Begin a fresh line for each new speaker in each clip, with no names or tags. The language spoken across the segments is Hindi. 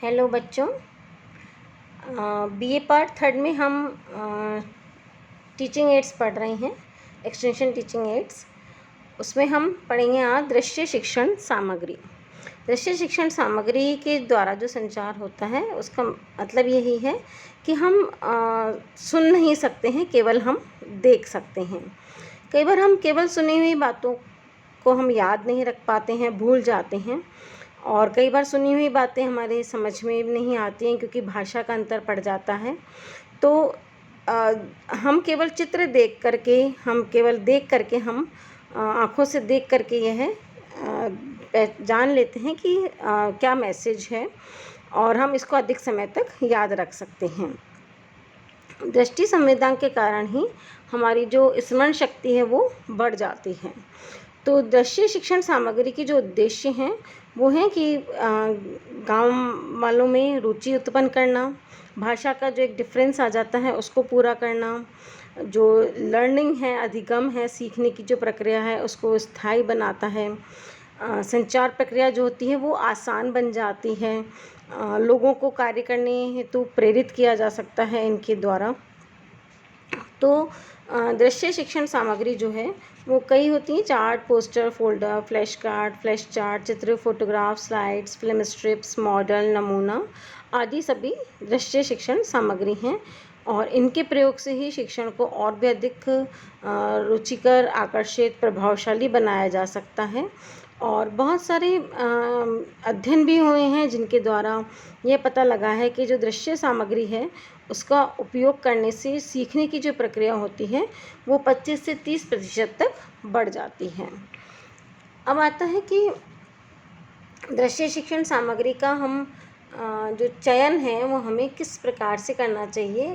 हेलो बच्चों, बीए पार्ट थर्ड में हम टीचिंग एड्स पढ़ रहे हैं। एक्सटेंशन टीचिंग एड्स, उसमें हम पढ़ेंगे आज दृश्य शिक्षण सामग्री। दृश्य शिक्षण सामग्री के द्वारा जो संचार होता है उसका मतलब यही है कि हम सुन नहीं सकते हैं, केवल हम देख सकते हैं। कई बार हम केवल सुनी हुई बातों को हम याद नहीं रख पाते हैं, भूल जाते हैं, और कई बार सुनी हुई बातें हमारे समझ में भी नहीं आती हैं क्योंकि भाषा का अंतर पड़ जाता है। तो हम केवल चित्र देख करके, हम आँखों से देख करके यह जान लेते हैं कि क्या मैसेज है, और हम इसको अधिक समय तक याद रख सकते हैं। दृष्टि संवेदना के कारण ही हमारी जो स्मरण शक्ति है वो बढ़ जाती है। तो दृश्य शिक्षण सामग्री की जो उद्देश्य हैं वो हैं कि गांव वालों में रुचि उत्पन्न करना, भाषा का जो एक डिफरेंस आ जाता है उसको पूरा करना, जो लर्निंग है, अधिगम है, सीखने की जो प्रक्रिया है उसको स्थायी बनाता है, संचार प्रक्रिया जो होती है वो आसान बन जाती है, लोगों को कार्य करने हेतु प्रेरित किया जा सकता है इनके द्वारा। तो दृश्य शिक्षण सामग्री जो है वो कई होती हैं: chart, poster, folder, flash card, flash chart, चित्र, photograph, slides, film strips, model, नमूना आदि सभी दृश्य शिक्षण सामग्री हैं, और इनके प्रयोग से ही शिक्षण को और भी अधिक रुचिकर, आकर्षित, प्रभावशाली बनाया जा सकता है। और बहुत सारे अध्ययन भी हुए हैं जिनके द्वारा ये पता लगा है कि जो दृश्य सामग्री है उसका उपयोग करने से सीखने की जो प्रक्रिया होती है वो 25 से 30% तक बढ़ जाती है। अब आता है कि दृश्य शिक्षण सामग्री का हम जो चयन है वो हमें किस प्रकार से करना चाहिए।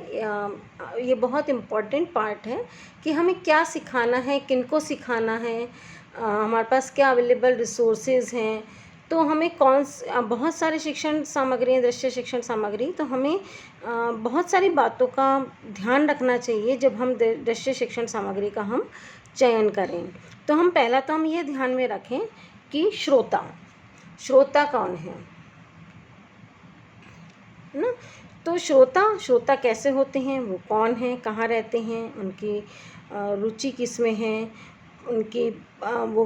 ये बहुत इम्पॉर्टेंट पार्ट है कि हमें क्या सिखाना है, किनको सिखाना है, हमारे पास क्या अवेलेबल रिसोर्सेज हैं। तो हमें बहुत सारे शिक्षण सामग्री हैं, दृश्य शिक्षण सामग्री, तो हमें बहुत सारी बातों का ध्यान रखना चाहिए जब हम दृश्य शिक्षण सामग्री का हम चयन करें। तो हम ये ध्यान में रखें कि श्रोता कौन है ना। तो श्रोता कैसे होते हैं, वो कौन हैं, कहाँ रहते हैं, उनकी रुचि किस में है, उनकी वो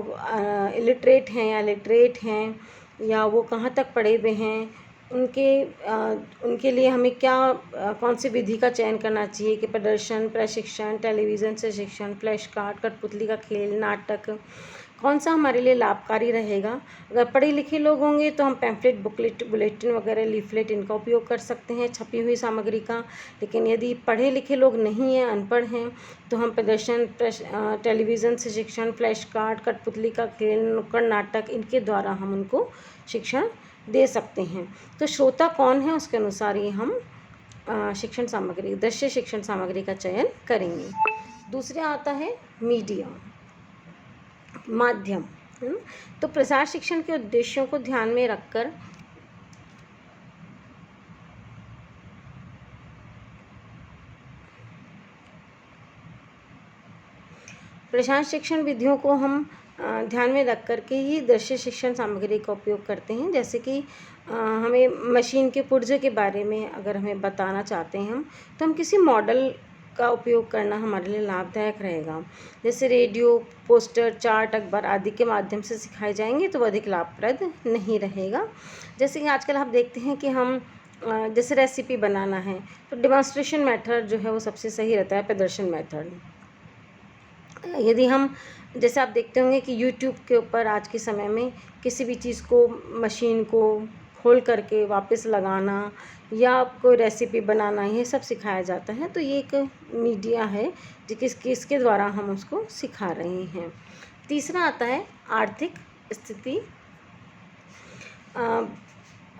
इलिटरेट हैं या लिटरेट हैं, या वो कहाँ तक पढ़े हुए हैं, उनके लिए हमें कौन सी विधि का चयन करना चाहिए कि प्रदर्शन, प्रशिक्षण, टेलीविज़न से शिक्षण, फ्लैश कार्ड, कठपुतली का खेल, नाटक, कौन सा हमारे लिए लाभकारी रहेगा। अगर पढ़े लिखे लोग होंगे तो हम पैम्फलेट, बुलेटिन वगैरह, लीफलेट, इनका उपयोग कर सकते हैं छपी हुई सामग्री का। लेकिन यदि पढ़े लिखे लोग नहीं हैं, अनपढ़ हैं, तो हम प्रदर्शन, टेलीविज़न से शिक्षण, फ्लैश कार्ड, कठपुतली का खेल, नुक्कड़ नाटक, इनके द्वारा हम उनको शिक्षण दे सकते हैं। तो श्रोता कौन है उसके अनुसार ही हम शिक्षण सामग्री, दृश्य शिक्षण सामग्री का चयन करेंगे। दूसरा आता है मीडियम, माध्यम, है ना। तो प्रसार शिक्षण के उद्देश्यों को ध्यान में रखकर प्रसार शिक्षण विधियों को हम ध्यान में रख कर के ही दृश्य शिक्षण सामग्री का उपयोग करते हैं। जैसे कि हमें मशीन के पुर्जे के बारे में अगर हमें बताना चाहते हैं हम, तो हम किसी मॉडल का उपयोग करना हमारे लिए लाभदायक रहेगा। जैसे रेडियो, पोस्टर, चार्ट, अखबार आदि के माध्यम से सिखाए जाएंगे तो वो अधिक लाभप्रद नहीं रहेगा। जैसे कि आजकल आप देखते हैं कि हम जैसे रेसिपी बनाना है तो डेमोन्स्ट्रेशन मेथड जो है वो सबसे सही रहता है, प्रदर्शन मेथड। यदि हम, जैसे आप देखते होंगे कि यूट्यूब के ऊपर आज के समय में किसी भी चीज़ को, मशीन को खोल करके वापस लगाना या कोई रेसिपी बनाना, ये सब सिखाया जाता है। तो ये एक मीडिया है जिसके द्वारा हम उसको सिखा रहे हैं। तीसरा आता है आर्थिक स्थिति।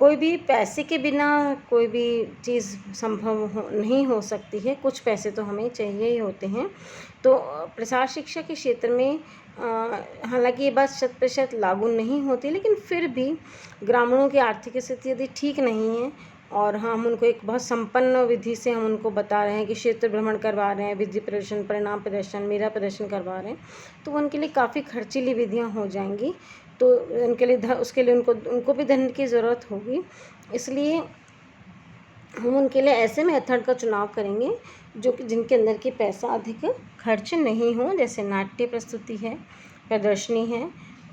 कोई भी पैसे के बिना कोई भी चीज़ संभव नहीं हो सकती है, कुछ पैसे तो हमें चाहिए ही होते हैं। तो प्रसार शिक्षा के क्षेत्र में हालांकि ये बात 100% लागू नहीं होती, लेकिन फिर भी ग्रामीणों की आर्थिक स्थिति यदि ठीक नहीं है और हम उनको एक बहुत संपन्न विधि से हम उनको बता रहे हैं कि क्षेत्र भ्रमण करवा रहे हैं, विधि प्रदर्शन, परिणाम प्रदर्शन, मेरा प्रदर्शन करवा रहे हैं, तो उनके लिए काफ़ी खर्चीली विधियाँ हो जाएंगी। तो उनके लिए उसके लिए उनको भी धन की ज़रूरत होगी। इसलिए हम उनके लिए ऐसे मेथड का चुनाव करेंगे जो कि जिनके अंदर की पैसा अधिक खर्च नहीं हो, जैसे नाट्य प्रस्तुति है, प्रदर्शनी है।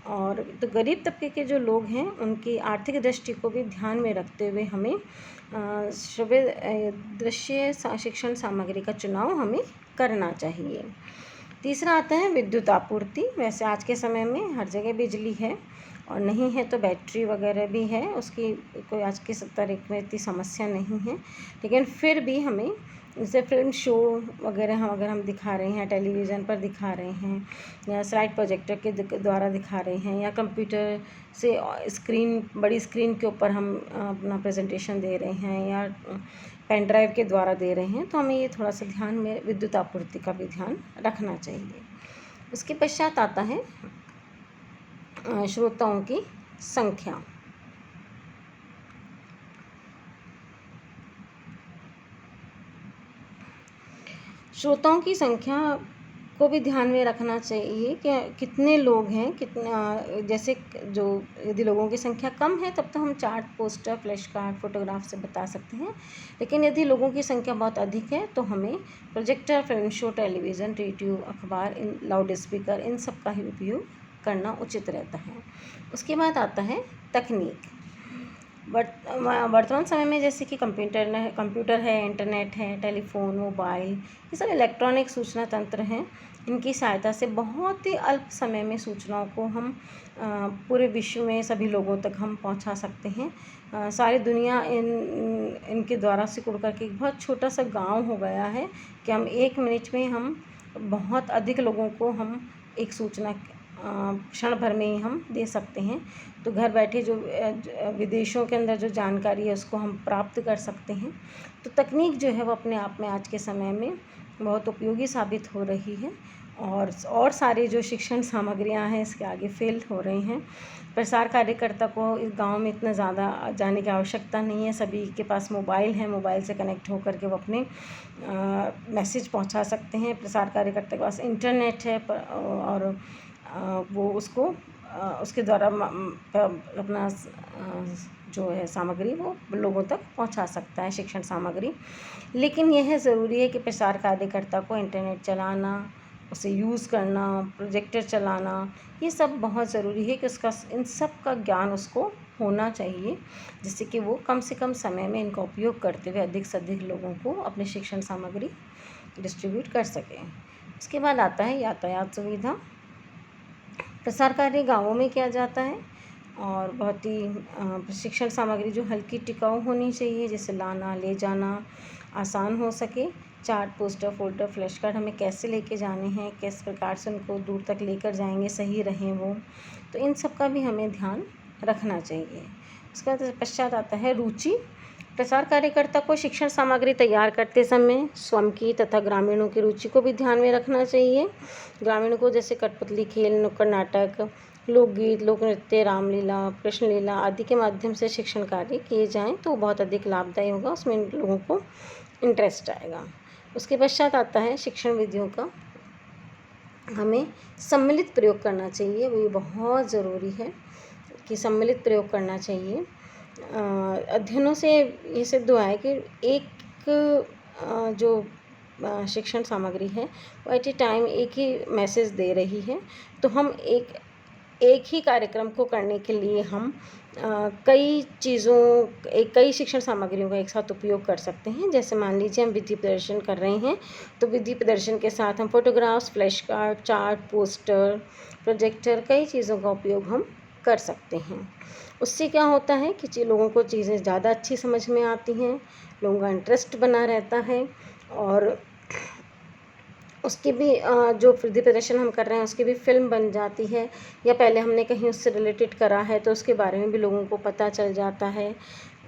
और तो गरीब तबके के जो लोग हैं उनकी आर्थिक दृष्टि को भी ध्यान में रखते हुए हमें दृश्य शिक्षण सामग्री का चुनाव हमें करना चाहिए। तीसरा आता है विद्युत आपूर्ति। वैसे आज के समय में हर जगह बिजली है, और नहीं है तो बैटरी वगैरह भी है, उसकी कोई आज की तारीख में इतनी समस्या नहीं है। लेकिन फिर भी हमें जैसे फिल्म शो वगैरह अगर हम दिखा रहे हैं, टेलीविज़न पर दिखा रहे हैं, या स्लाइड प्रोजेक्टर के द्वारा दिखा रहे हैं, या कंप्यूटर से बड़ी स्क्रीन के ऊपर हम अपना प्रेजेंटेशन दे रहे हैं, या पेन ड्राइव के द्वारा दे रहे हैं, तो हमें ये थोड़ा सा ध्यान में विद्युत आपूर्ति का भी ध्यान रखना चाहिए। उसके पश्चात आता है श्रोताओं की संख्या। श्रोताओं की संख्या को भी ध्यान में रखना चाहिए कि कितने लोग हैं, कितना, जैसे जो यदि लोगों की संख्या कम है तब तो हम chart, poster, flash card, photograph से बता सकते हैं। लेकिन यदि लोगों की संख्या बहुत अधिक है तो हमें projector, film show, television, radio, अखबार, लाउड स्पीकर, इन सब का ही उपयोग करना उचित रहता है। उसके बाद आता है तकनीक। वर्तमान समय में जैसे कि कंप्यूटर है, इंटरनेट है, टेलीफोन, मोबाइल, ये सब इलेक्ट्रॉनिक सूचना तंत्र हैं। इनकी सहायता से बहुत ही अल्प समय में सूचनाओं को हम पूरे विश्व में सभी लोगों तक हम पहुंचा सकते हैं। सारी दुनिया इनके द्वारा सिकुड़ करके एक बहुत छोटा सा गांव हो गया है कि हम 1 मिनट में हम बहुत अधिक लोगों को हम एक सूचना क्षण भर में ही हम दे सकते हैं। तो घर बैठे जो विदेशों के अंदर जो जानकारी है उसको हम प्राप्त कर सकते हैं। तो तकनीक जो है वो अपने आप में आज के समय में बहुत उपयोगी साबित हो रही है, और सारी जो शिक्षण सामग्रियां हैं इसके आगे फेल हो रही हैं। प्रसार कार्यकर्ता को इस गांव में इतना ज़्यादा जाने की आवश्यकता नहीं है। सभी के पास मोबाइल है, मोबाइल से कनेक्ट होकर के वो अपने मैसेज पहुंचा सकते हैं। प्रसार कार्यकर्ता के पास इंटरनेट है और वो उसके द्वारा अपना जो है सामग्री वो लोगों तक पहुंचा सकता है, शिक्षण सामग्री। लेकिन यह ज़रूरी है कि प्रसार कार्यकर्ता को इंटरनेट चलाना, उसे यूज़ करना, प्रोजेक्टर चलाना, ये सब बहुत ज़रूरी है कि उसका इन सब का ज्ञान उसको होना चाहिए, जिससे कि वो कम से कम समय में इनका उपयोग करते हुए अधिक से अधिक लोगों को अपनी शिक्षण सामग्री डिस्ट्रीब्यूट कर सकें। उसके बाद आता है यातायात सुविधा। प्रसार कार्य गाँवों में किया जाता है और बहुत ही शिक्षण सामग्री जो हल्की टिकाऊ होनी चाहिए, जैसे लाना ले जाना आसान हो सके। Chart, poster, folder, flash card हमें कैसे लेके जाने हैं, किस प्रकार से उनको दूर तक लेकर जाएंगे, सही रहें वो, तो इन सब का भी हमें ध्यान रखना चाहिए। उसके बाद पश्चात आता है रुचि। प्रसार कार्यकर्ता को शिक्षण सामग्री तैयार करते समय स्वयं की तथा ग्रामीणों की रुचि को भी ध्यान में रखना चाहिए। ग्रामीणों को जैसे कठपुतली खेल, नुक्कड़ नाटक, लोकगीत, लोक नृत्य, रामलीला, कृष्ण लीला आदि के माध्यम से शिक्षण कार्य किए जाएं तो बहुत अधिक लाभदायी होगा, उसमें लोगों को इंटरेस्ट आएगा। उसके पश्चात आता है शिक्षण विधियों का हमें सम्मिलित प्रयोग करना चाहिए। वो बहुत ज़रूरी है कि सम्मिलित प्रयोग करना चाहिए। अध्ययनों से ये सिद्ध हुआ है कि एक जो शिक्षण सामग्री है वो एट ए टाइम एक ही मैसेज दे रही है, तो हम एक ही कार्यक्रम को करने के लिए हम कई शिक्षण सामग्रियों का एक साथ उपयोग कर सकते हैं। जैसे मान लीजिए हम विधि प्रदर्शन कर रहे हैं, तो विधि प्रदर्शन के साथ हम photographs, flash card, chart, poster, projector, कई चीज़ों का उपयोग हम कर सकते हैं। उससे क्या होता है कि लोगों को चीज़ें ज़्यादा अच्छी समझ में आती हैं, लोगों का इंटरेस्ट बना रहता है, और उसकी भी जो विधि प्रदर्शन हम कर रहे हैं उसकी भी फिल्म बन जाती है, या पहले हमने कहीं उससे रिलेटेड करा है तो उसके बारे में भी लोगों को पता चल जाता है,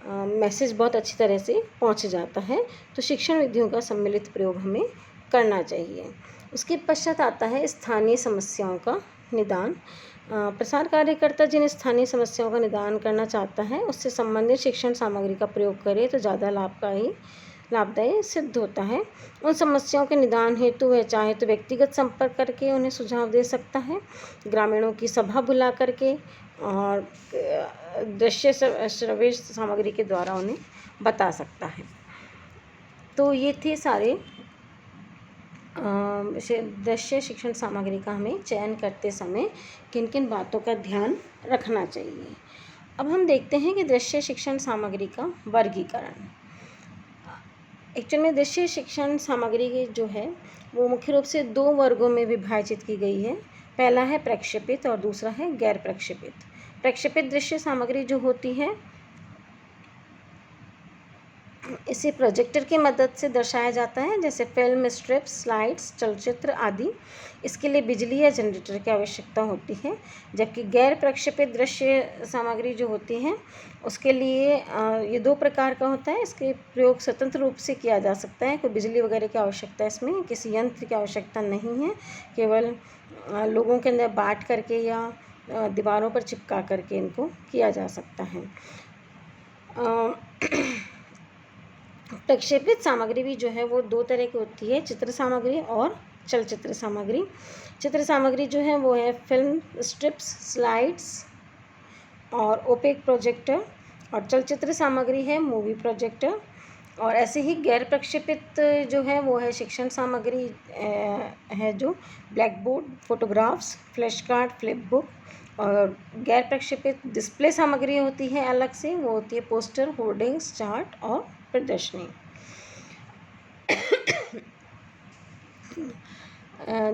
मैसेज बहुत अच्छी तरह से पहुंच जाता है। तो शिक्षण विधियों का सम्मिलित प्रयोग हमें करना चाहिए। उसके पश्चात आता है स्थानीय समस्याओं का निदान। प्रसार कार्यकर्ता जिन स्थानीय समस्याओं का निदान करना चाहता है उससे संबंधित शिक्षण सामग्री का प्रयोग करे तो ज़्यादा लाभदायी सिद्ध होता है। उन समस्याओं के निदान हेतु वह चाहे तो व्यक्तिगत संपर्क करके उन्हें सुझाव दे सकता है, ग्रामीणों की सभा बुला करके और दृश्य श्रव्य सामग्री के द्वारा उन्हें बता सकता है। तो ये थे सारे दृश्य शिक्षण सामग्री का हमें चयन करते समय किन किन बातों का ध्यान रखना चाहिए। अब हम देखते हैं कि दृश्य शिक्षण सामग्री का वर्गीकरण। एक्चुअल में दृश्य शिक्षण सामग्री जो है वो मुख्य रूप से 2 वर्गों में विभाजित की गई है। पहला है प्रक्षेपित और दूसरा है गैर प्रक्षेपित। प्रक्षेपित दृश्य सामग्री जो होती है इसे प्रोजेक्टर की मदद से दर्शाया जाता है, जैसे फिल्म, स्ट्रिप्स, स्लाइड्स, चलचित्र आदि। इसके लिए बिजली या जनरेटर की आवश्यकता होती है। जबकि गैर प्रक्षेपित दृश्य सामग्री जो होती है उसके लिए ये 2 प्रकार का होता है। इसके प्रयोग स्वतंत्र रूप से किया जा सकता है, कोई बिजली वगैरह की आवश्यकता इसमें किसी यंत्र की आवश्यकता नहीं है, केवल लोगों के अंदर बांट करके या दीवारों पर चिपका करके इनको किया जा सकता है। प्रक्षेपित सामग्री भी जो है वो 2 तरह की होती है, चित्र सामग्री और चलचित्र सामग्री। चित्र सामग्री जो है वो है फिल्म, स्ट्रिप्स, स्लाइड्स और ओपेक प्रोजेक्टर, और चलचित्र सामग्री है मूवी प्रोजेक्टर। और ऐसे ही गैर प्रक्षेपित जो है वो है शिक्षण सामग्री है जो black board, photographs, flash card, flip book. और गैर प्रक्षेपित डिस्प्ले सामग्री होती है अलग से, वो होती है पोस्टर, होर्डिंग्स, चार्ट और प्रदर्शनी।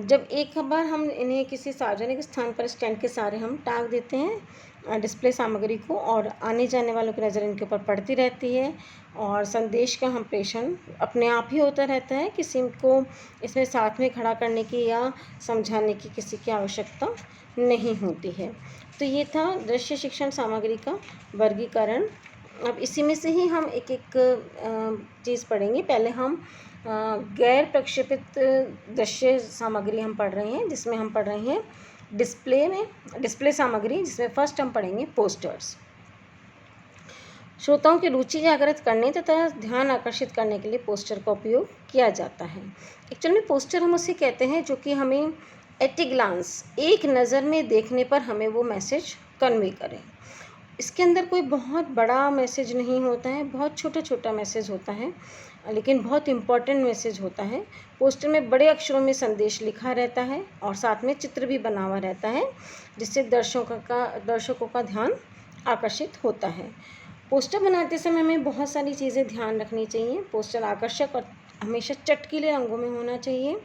जब एक बार हम इन्हें किसी सार्वजनिक स्थान पर स्टैंड के सहारे हम टांग देते हैं डिस्प्ले सामग्री को, और आने जाने वालों की नज़र इनके ऊपर पड़ती रहती है और संदेश का हम प्रेषण अपने आप ही होता रहता है। किसी को इसमें साथ में खड़ा करने की या समझाने की किसी की आवश्यकता नहीं होती है। तो ये था दृश्य शिक्षण सामग्री का वर्गीकरण। अब इसी में से ही हम एक एक चीज़ पढ़ेंगे। पहले हम गैर प्रक्षेपित दृश्य सामग्री हम पढ़ रहे हैं, जिसमें हम पढ़ रहे हैं डिस्प्ले सामग्री, जिसमें फर्स्ट हम पढ़ेंगे पोस्टर्स। श्रोताओं की रुचि जागृत करने तथा ध्यान आकर्षित करने के लिए पोस्टर का उपयोग किया जाता है। एक्चुअल में पोस्टर हम उसे कहते हैं जो कि हमें एट ए ग्लांस, एक नज़र में देखने पर हमें वो मैसेज कन्वे करें। इसके अंदर कोई बहुत बड़ा मैसेज नहीं होता है, बहुत छोटा छोटा मैसेज होता है, लेकिन बहुत इम्पॉर्टेंट मैसेज होता है। पोस्टर में बड़े अक्षरों में संदेश लिखा रहता है और साथ में चित्र भी बना हुआ रहता है, जिससे दर्शकों का ध्यान आकर्षित होता है। पोस्टर बनाते समय हमें बहुत सारी चीज़ें ध्यान रखनी चाहिए। पोस्टर आकर्षक और हमेशा चटकीले रंगों में होना चाहिए।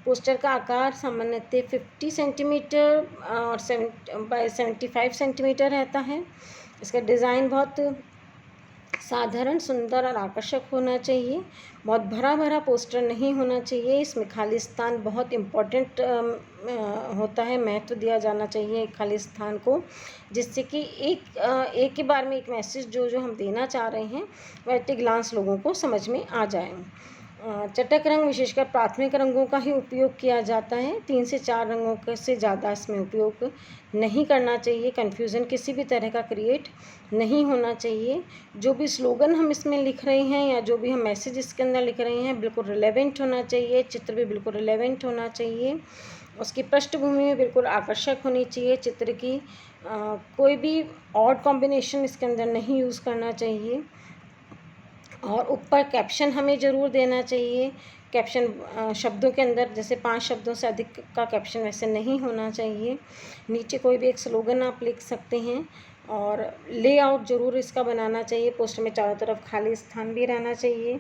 पोस्टर का आकार सामान्यतः 50 सेंटीमीटर और 75 सेंटीमीटर रहता है। इसका डिज़ाइन बहुत साधारण, सुंदर और आकर्षक होना चाहिए। बहुत भरा भरा पोस्टर नहीं होना चाहिए। इसमें खाली स्थान बहुत इम्पोर्टेंट होता है, महत्व दिया जाना चाहिए खाली स्थान को, जिससे कि एक ही बार में एक मैसेज जो हम देना चाह रहे हैं वह एट ए ग्लांस लोगों को समझ में आ जाए। चटक रंग, विशेषकर प्राथमिक रंगों का ही उपयोग किया जाता है। 3 से 4 रंगों से ज़्यादा इसमें उपयोग नहीं करना चाहिए। कन्फ्यूज़न किसी भी तरह का क्रिएट नहीं होना चाहिए। जो भी स्लोगन हम इसमें लिख रहे हैं या जो भी हम मैसेज इसके अंदर लिख रहे हैं बिल्कुल रिलेवेंट होना चाहिए। चित्र भी बिल्कुल रिलेवेंट होना चाहिए। उसकी पृष्ठभूमि में बिल्कुल आकर्षक होनी चाहिए। चित्र की कोई भी ऑड कॉम्बिनेशन इसके अंदर नहीं यूज़ करना चाहिए। और ऊपर कैप्शन हमें ज़रूर देना चाहिए। कैप्शन शब्दों के अंदर जैसे 5 शब्दों से अधिक का कैप्शन वैसे नहीं होना चाहिए। नीचे कोई भी एक स्लोगन आप लिख सकते हैं। और लेआउट ज़रूर इसका बनाना चाहिए। पोस्टर में चारों तरफ खाली स्थान भी रहना चाहिए।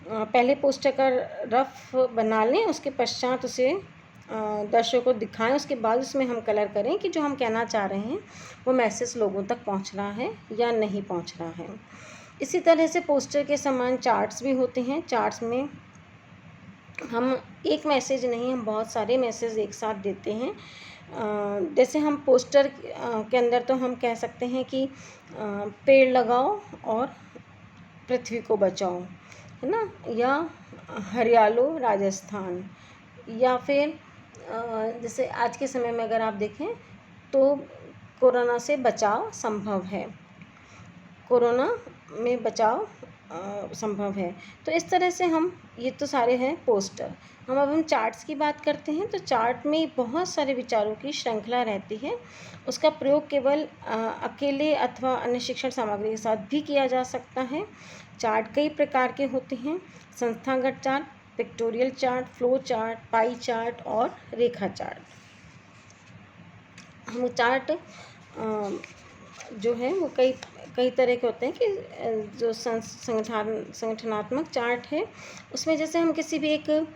पहले पोस्टर का रफ बना लें, उसके पश्चात उसे दर्शकों को दिखाएं। उसके बाद उसमें हम कलर करें कि जो हम कहना चाह रहे हैं वो मैसेज लोगों तक पहुंच रहा है या नहीं पहुंच रहा है। इसी तरह से पोस्टर के समान चार्ट्स भी होते हैं। चार्ट्स में हम एक मैसेज नहीं, हम बहुत सारे मैसेज एक साथ देते हैं। जैसे हम पोस्टर के अंदर तो हम कह सकते हैं कि पेड़ लगाओ और पृथ्वी को बचाओ, है ना, या हरियालो राजस्थान, या फिर जैसे आज के समय में अगर आप देखें तो कोरोना से बचाव संभव है, कोरोना में बचाव संभव है। तो इस तरह से हम, ये तो सारे हैं पोस्टर। हम चार्ट्स की बात करते हैं। तो चार्ट में बहुत सारे विचारों की श्रृंखला रहती है। उसका प्रयोग केवल अकेले अथवा अन्य शिक्षण सामग्री के साथ भी किया जा सकता है। चार्ट कई प्रकार के होते हैं: संस्थागत chart, pictorial chart, flow chart, pie chart और रेखा चार्ट। हम चार्ट जो है वो कई तरह के होते हैं कि जो संगठनात्मक चार्ट है, उसमें जैसे हम किसी भी एक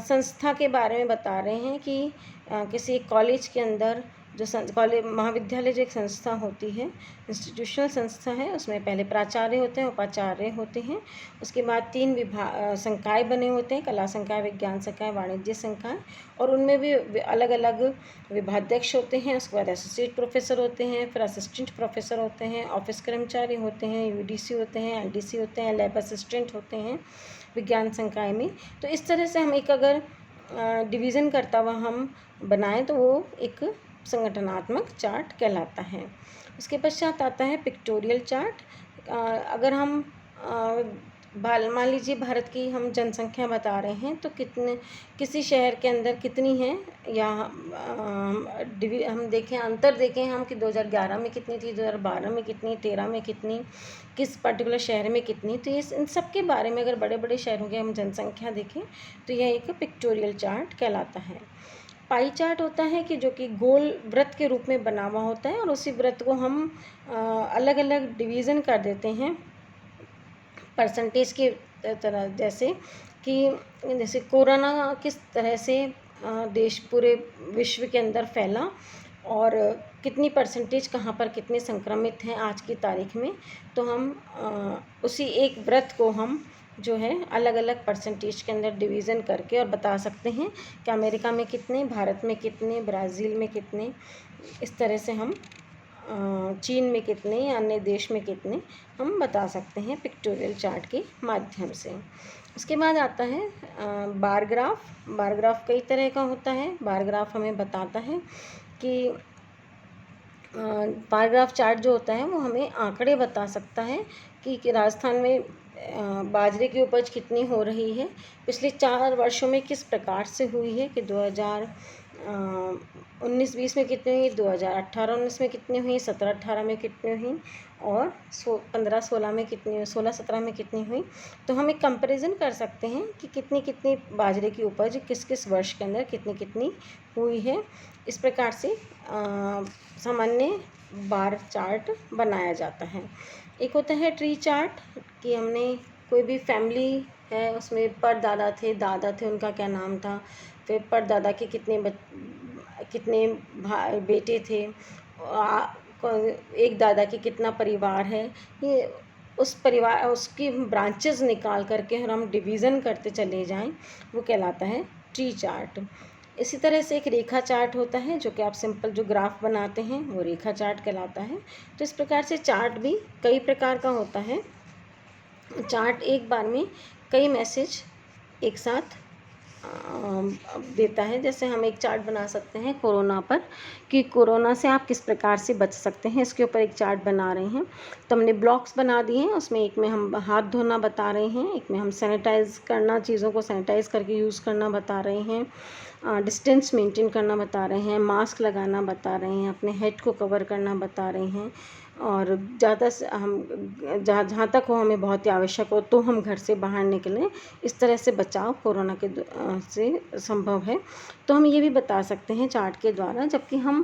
संस्था के बारे में बता रहे हैं कि किसी एक कॉलेज के अंदर जो कॉलेज महाविद्यालय जो एक संस्था होती है, इंस्टीट्यूशनल संस्था है, उसमें पहले प्राचार्य होते हैं, उपाचार्य होते हैं, उसके बाद 3 संकाय बने होते हैं: कला संकाय, विज्ञान संकाय, वाणिज्य संकाय, और उनमें भी अलग अलग विभाध्यक्ष होते हैं। उसके बाद एसोसिएट प्रोफेसर होते हैं, फिर असिस्टेंट प्रोफेसर होते हैं, ऑफिस कर्मचारी होते हैं, यूडीसी होते हैं, एलडीसी होते हैं, लैब असिस्टेंट होते हैं विज्ञान संकाय में। तो इस तरह से हम एक अगर डिवीज़न करता हुआ हम बनाएं तो वो एक संगठनात्मक चार्ट कहलाता है। उसके पश्चात आता है पिक्टोरियल चार्ट। अगर हम मान लीजिए भारत की हम जनसंख्या बता रहे हैं, तो किसी शहर के अंदर कितनी है, या हम देखें, अंतर देखें हम कि 2011 में कितनी थी, 2012 में कितनी, 13 में कितनी, किस पर्टिकुलर शहर में कितनी। तो ये इन सब के बारे में अगर बड़े बड़े शहरों की हम जनसंख्या देखें तो यह एक पिक्टोरियल चार्ट कहलाता है। पाई चार्ट होता है कि जो कि गोल वृत्त के रूप में बना हुआ होता है, और उसी वृत्त को हम अलग अलग डिवीज़न कर देते हैं परसेंटेज के तरह। जैसे कोरोना किस तरह से देश पूरे विश्व के अंदर फैला, और कितनी परसेंटेज कहाँ पर कितने संक्रमित हैं आज की तारीख में, तो हम उसी एक वृत्त को हम जो है अलग अलग परसेंटेज के अंदर डिवीज़न करके और बता सकते हैं कि अमेरिका में कितने, भारत में कितने, ब्राज़ील में कितने, इस तरह से हम चीन में कितने या अन्य देश में कितने हम बता सकते हैं पिक्टोरियल चार्ट के माध्यम से। उसके बाद आता है बार ग्राफ। बार ग्राफ कई तरह का होता है। बार ग्राफ हमें बताता है कि बार ग्राफ चार्ट जो होता है वो हमें आंकड़े बता सकता है कि राजस्थान में बाजरे की उपज कितनी हो रही है, पिछले 4 वर्षों में किस प्रकार से हुई है, कि 2019-20 में कितनी हुई, 2018-19 में कितनी हुई, 17-18 में कितनी हुई, और 15-16 में कितनी हुई, 16-17 में कितनी हुई। तो हम एक कंपैरिजन कर सकते हैं कि कितनी कितनी बाजरे की उपज किस किस वर्ष के अंदर कितनी कितनी हुई है। इस प्रकार से सामान्य बार चार्ट बनाया जाता है। एक होता है ट्री चार्ट, कि हमने कोई भी फैमिली है, उसमें परदादा थे, दादा थे, उनका क्या नाम था, फिर परदादा के कितने बेटे थे, एक दादा के कितना परिवार है, ये उस परिवार उसकी ब्रांचेस निकाल करके और हम डिवीज़न करते चले जाएं, वो कहलाता है ट्री चार्ट। इसी तरह से एक रेखा चार्ट होता है, जो कि आप सिंपल जो ग्राफ बनाते हैं वो रेखा चार्ट कहलाता है। तो इस प्रकार से चार्ट भी कई प्रकार का होता है। चार्ट एक बार में कई मैसेज एक साथ देता है। जैसे हम एक चार्ट बना सकते हैं कोरोना पर, कि कोरोना से आप किस प्रकार से बच सकते हैं, इसके ऊपर एक चार्ट बना रहे हैं। तो हमने ब्लॉक्स बना दिए हैं, उसमें एक में हम हाथ धोना बता रहे हैं, एक में हम सैनिटाइज़ करना, चीज़ों को सैनिटाइज़ करके यूज़ करना बता रहे हैं, डिस्टेंस मेंटेन करना बता रहे हैं, मास्क लगाना बता रहे हैं, अपने हेड को कवर करना बता रहे हैं, और ज़्यादा से हम जहाँ तक हो हमें बहुत ही आवश्यक हो तो हम घर से बाहर निकलें। इस तरह से बचाव कोरोना के से संभव है। तो हम ये भी बता सकते हैं चार्ट के द्वारा। जबकि हम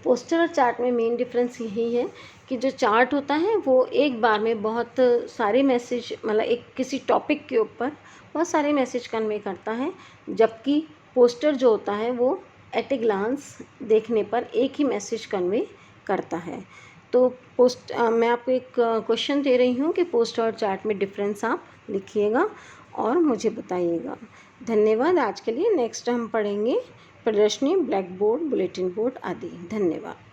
पोस्टर और चार्ट में मेन डिफरेंस यही है कि जो चार्ट होता है वो एक बार में बहुत सारे मैसेज, मतलब एक किसी टॉपिक के ऊपर बहुत सारे मैसेज कन्वे करता है, जबकि पोस्टर जो होता है वो एट ए ग्लांस देखने पर एक ही मैसेज कन्वे करता है। तो मैं आपको एक क्वेश्चन दे रही हूँ कि पोस्टर और चार्ट में डिफरेंस आप लिखिएगा और मुझे बताइएगा। धन्यवाद आज के लिए। नेक्स्ट हम पढ़ेंगे प्रदर्शनी, ब्लैक बोर्ड, बुलेटिन बोर्ड आदि। धन्यवाद।